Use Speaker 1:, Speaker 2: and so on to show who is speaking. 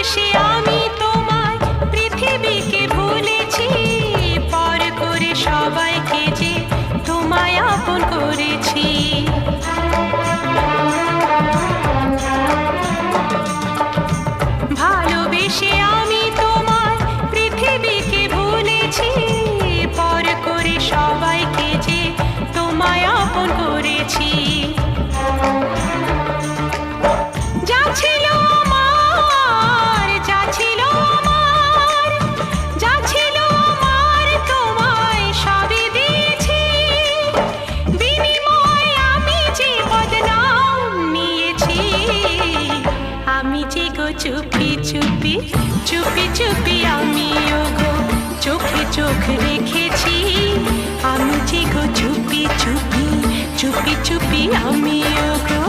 Speaker 1: ভালোবেসে আমি তোমায় পৃথিবীকে ভুলেছি, পর করে সবাইকে যে তোমায় আপন করেছি। ভালোবেসে আমি তোমায় পৃথিবীকে ভুলেছি, পর করে সবাইকে যে তোমায় আপন করেছি। যা ছিল আমার, যা ছিল আমার, যা ছিল আমার তোমায় সবই দিয়েছি। বিনিময়ে আমি যে বদনাম নিয়েছি, আমি যে গো চুপি চুপি চুপি চুপি আমিও গো চোখে চোখ রেখেছি। আমি যে গো চুপি চুপি চুপি চুপি আমিও গো